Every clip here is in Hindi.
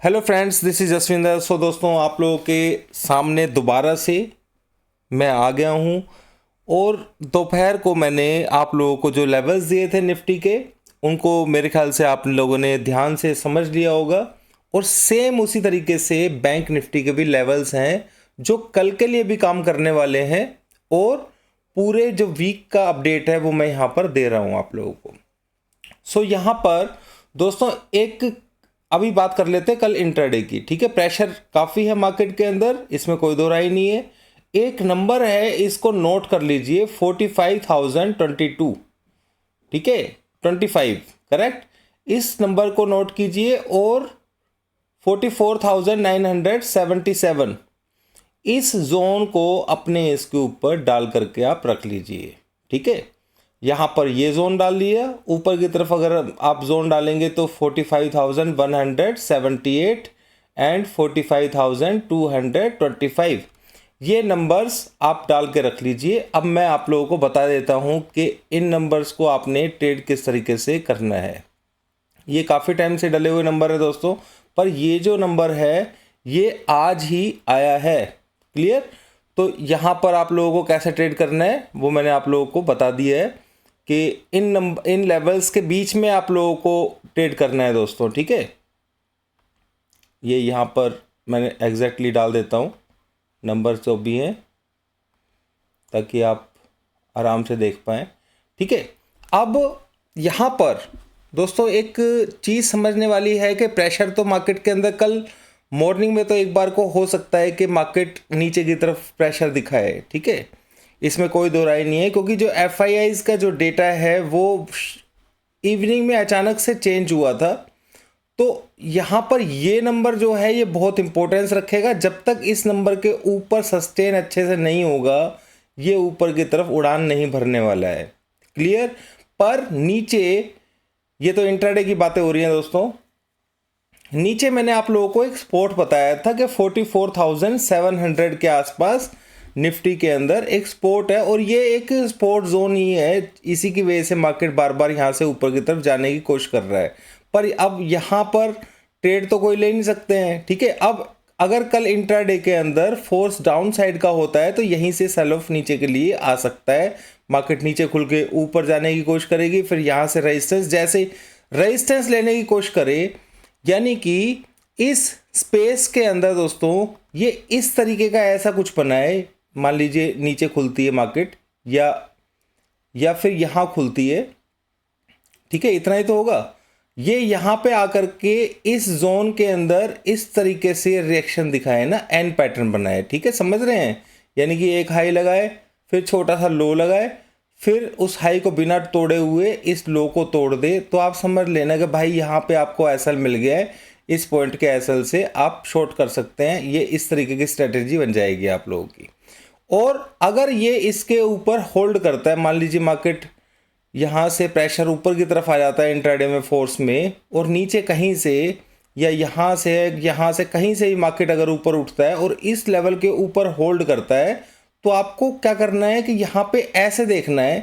Hello friends, this is Jaswinder. So दोस्तों, आप लोगों के सामने दोबारा से मैं आ गया हूँ। और दोपहर को मैंने आप लोगों को जो लेवल्स दिए थे निफ्टी के, उनको मेरे ख्याल से आप लोगों ने ध्यान से समझ लिया होगा। और सेम उसी तरीके से बैंक निफ्टी के भी लेवल्स हैं जो कल के लिए भी काम करने वाले हैं। और पूरे जो वीक का अपडेट है वो मैं यहाँ पर दे रहा हूँ आप लोगों को। सो यहाँ पर दोस्तों एक अभी बात कर लेते हैं कल इंट्राडे की। ठीक है, प्रेशर काफ़ी है मार्केट के अंदर, इसमें कोई दो राय नहीं है। एक नंबर है, इसको नोट कर लीजिए, 45,022। ठीक है, 25 करेक्ट। इस नंबर को नोट कीजिए। और 44,977 इस जोन को अपने इसके ऊपर डाल करके आप रख लीजिए। ठीक है, यहाँ पर ये जोन डाल लिया। ऊपर की तरफ अगर आप जोन डालेंगे तो 45,178 एंड 45,225 ये नंबर्स आप डाल के रख लीजिए। अब मैं आप लोगों को बता देता हूँ कि इन नंबर्स को आपने ट्रेड किस तरीके से करना है। ये काफ़ी टाइम से डले हुए नंबर है दोस्तों, पर ये जो नंबर है ये आज ही आया है। क्लियर? तो यहाँ पर आप लोगों को कैसे ट्रेड करना है वो मैंने आप लोगों को बता दिया है कि इन लेवल्स के बीच में आप लोगों को ट्रेड करना है दोस्तों। ठीक है, ये यहाँ पर मैंने एग्जैक्टली डाल देता हूँ नंबर जो भी हैं, ताकि आप आराम से देख पाएँ। ठीक है, अब यहाँ पर दोस्तों एक चीज़ समझने वाली है कि प्रेशर तो मार्केट के अंदर कल मॉर्निंग में तो एक बार को हो सकता है कि मार्केट नीचे की तरफ प्रेशर दिखाए। ठीक है, इसमें कोई दो राय नहीं है, क्योंकि जो एफआईआईज का जो डेटा है वो इवनिंग में अचानक से चेंज हुआ था। तो यहाँ पर ये नंबर जो है ये बहुत इंपॉर्टेंस रखेगा। जब तक इस नंबर के ऊपर सस्टेन अच्छे से नहीं होगा, ये ऊपर की तरफ उड़ान नहीं भरने वाला है। क्लियर? पर नीचे, ये तो इंट्राडे की बातें हो रही हैं दोस्तों, नीचे मैंने आप लोगों को एक सपोर्ट बताया था कि 44,700 के आसपास निफ्टी के अंदर एक सपोर्ट है। और ये एक सपोर्ट जोन ही है, इसी की वजह से मार्केट बार बार यहाँ से ऊपर की तरफ जाने की कोशिश कर रहा है। पर अब यहाँ पर ट्रेड तो कोई ले नहीं सकते हैं। ठीक है, अब अगर कल इंट्राडे के अंदर फोर्स डाउन साइड का होता है तो यहीं से सेल ऑफ नीचे के लिए आ सकता है। मार्केट नीचे खुल के ऊपर जाने की कोशिश करेगी, फिर यहाँ से रेजिस्टेंस, जैसे रेजिस्टेंस लेने की कोशिश करे, यानी कि इस स्पेस के अंदर दोस्तों ये इस तरीके का ऐसा कुछ बना है। मान लीजिए नीचे खुलती है मार्केट, या फिर यहाँ खुलती है। ठीक है, इतना ही तो होगा। ये यहाँ पे आकर के इस जोन के अंदर इस तरीके से रिएक्शन दिखाए ना, एन पैटर्न बनाए। ठीक है, समझ रहे हैं? यानी कि एक हाई लगाए, फिर छोटा सा लो लगाए, फिर उस हाई को बिना तोड़े हुए इस लो को तोड़ दे, तो आप समझ लेना कि भाई यहाँ पे आपको एसएल मिल गया है। इस पॉइंट के एसएल से आप शॉर्ट कर सकते हैं। ये इस तरीके की स्ट्रेटेजी बन जाएगी आप लोगों की। और अगर ये इसके ऊपर होल्ड करता है, मान लीजिए मार्केट यहाँ से प्रेशर ऊपर की तरफ आ जाता है इंट्राडे में फोर्स में, और नीचे कहीं से या यहाँ से कहीं से ही मार्केट अगर ऊपर उठता है और इस लेवल के ऊपर होल्ड करता है, तो आपको क्या करना है कि यहाँ पे ऐसे देखना है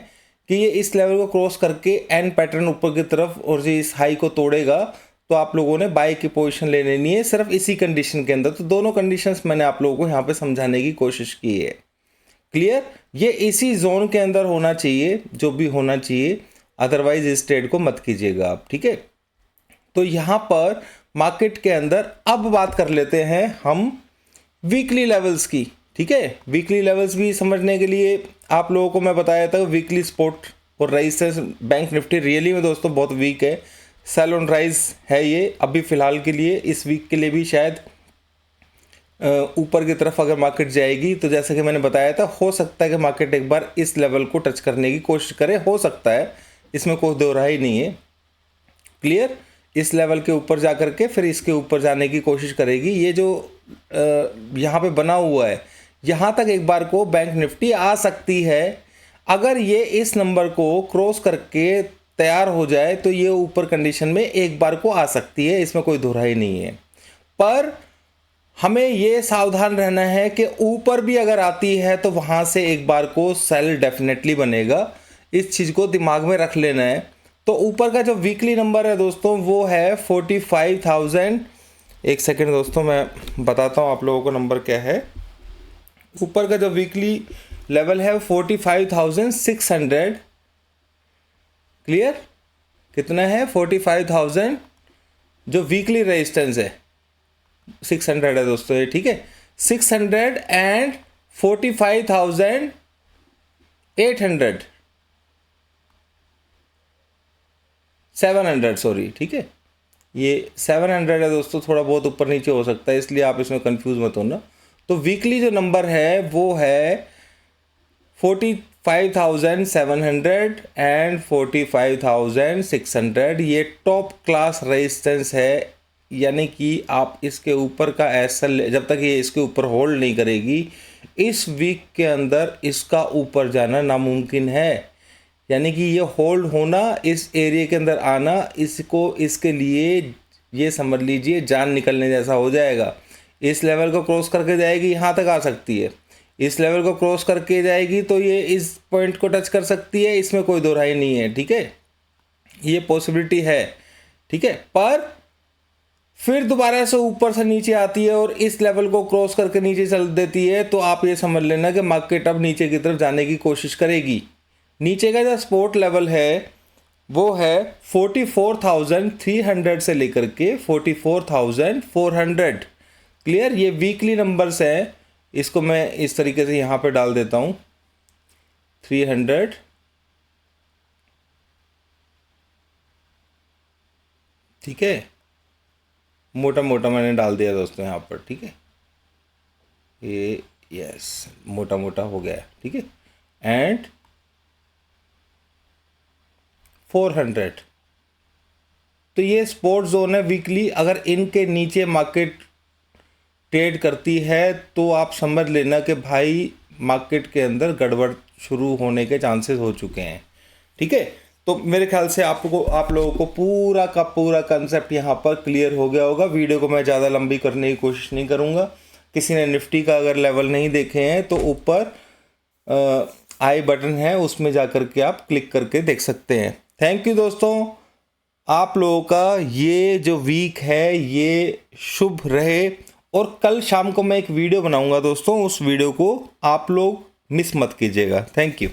कि ये इस लेवल को क्रॉस करके एन पैटर्न ऊपर की तरफ और जो इस हाई को तोड़ेगा, तो आप लोगों ने बाय की पोजीशन ले लेनी है सिर्फ इसी कंडीशन के अंदर। तो दोनों कंडीशंस मैंने आप लोगों को यहाँ पे समझाने की कोशिश की है। क्लियर? ये इसी जोन के अंदर होना चाहिए जो भी होना चाहिए, अदरवाइज इस ट्रेड को मत कीजिएगा आप। ठीक है, तो यहाँ पर मार्केट के अंदर अब बात कर लेते हैं हम वीकली लेवल्स की। ठीक है, वीकली लेवल्स भी समझने के लिए आप लोगों को मैं बताया था वीकली सपोर्ट और रेजिस्टेंस। बैंक निफ्टी रियली में दोस्तों बहुत वीक है, सेल ऑन राइज है ये अभी फ़िलहाल के लिए। इस वीक के लिए भी शायद ऊपर की तरफ अगर मार्केट जाएगी तो जैसे कि मैंने बताया था, हो सकता है कि मार्केट एक बार इस लेवल को टच करने की कोशिश करे, हो सकता है, इसमें कोई दो राय नहीं है। क्लियर? इस लेवल के ऊपर जा कर के फिर इसके ऊपर जाने की कोशिश करेगी। ये जो यहाँ पे बना हुआ है, यहाँ तक एक बार को बैंक निफ्टी आ सकती है। अगर ये इस नंबर को क्रॉस करके तैयार हो जाए तो ये ऊपर कंडीशन में एक बार को आ सकती है, इसमें कोई दो राय नहीं है। पर हमें ये सावधान रहना है कि ऊपर भी अगर आती है तो वहाँ से एक बार को सेल डेफिनेटली बनेगा। इस चीज़ को दिमाग में रख लेना है। तो ऊपर का जो वीकली नंबर है दोस्तों वो है 45,000 एक सेकंड दोस्तों, मैं बताता हूँ आप लोगों को नंबर क्या है। ऊपर का जो वीकली लेवल है 45,600, क्लियर, कितना है 45,000 जो वीकली रेजिस्टेंस है 600 है दोस्तों ये, ठीक है। 600 एंड 45,800 700 सॉरी, ठीक है, ये 700 है दोस्तों, थोड़ा बहुत ऊपर नीचे हो सकता है, इसलिए आप इसमें कंफ्यूज मत होना। तो वीकली जो नंबर है वो है 45,700 एंड 45,600। ये टॉप क्लास रेजिस्टेंस है, यानी कि आप इसके ऊपर का ऐसा, जब तक ये इसके ऊपर होल्ड नहीं करेगी, इस वीक के अंदर इसका ऊपर जाना नामुमकिन है। यानी कि ये होल्ड होना, इस एरिया के अंदर आना, इसको इसके लिए ये समझ लीजिए जान निकलने जैसा हो जाएगा। इस लेवल को क्रॉस करके जाएगी, यहाँ तक आ सकती है, इस लेवल को क्रॉस करके जाएगी तो ये इस पॉइंट को टच कर सकती है, इसमें कोई दो राय नहीं है, ठीक है, ये पॉसिबिलिटी है, ठीक है। पर फिर दोबारा से ऊपर से नीचे आती है और इस लेवल को क्रॉस करके नीचे चल देती है, तो आप ये समझ लेना कि मार्केट अब नीचे की तरफ जाने की कोशिश करेगी। नीचे का जो सपोर्ट लेवल है वो है 44,300 से लेकर के 44,400, क्लियर। ये वीकली नंबर्स हैं, इसको मैं इस तरीके से यहाँ पे डाल देता हूँ 300, ठीक है, मोटा मोटा मैंने डाल दिया दोस्तों यहाँ पर, ठीक है, ये यस मोटा मोटा हो गया, ठीक है, एंड 400। तो ये स्पोर्ट जोन है वीकली। अगर इनके नीचे मार्केट ट्रेड करती है तो आप समझ लेना कि भाई मार्केट के अंदर गड़बड़ शुरू होने के चांसेस हो चुके हैं, ठीक है। तो मेरे ख्याल से आप लोगों को पूरा का पूरा कंसेप्ट यहाँ पर क्लियर हो गया होगा। वीडियो को मैं ज़्यादा लंबी करने की कोशिश नहीं करूँगा। किसी ने निफ्टी का अगर लेवल नहीं देखे हैं तो ऊपर आई बटन है, उसमें जा कर के आप क्लिक करके देख सकते हैं। थैंक यू दोस्तों, आप लोगों का ये जो वीक है ये शुभ रहे। और कल शाम को मैं एक वीडियो बनाऊंगा दोस्तों, उस वीडियो को आप लोग मिस मत कीजिएगा। Thank you.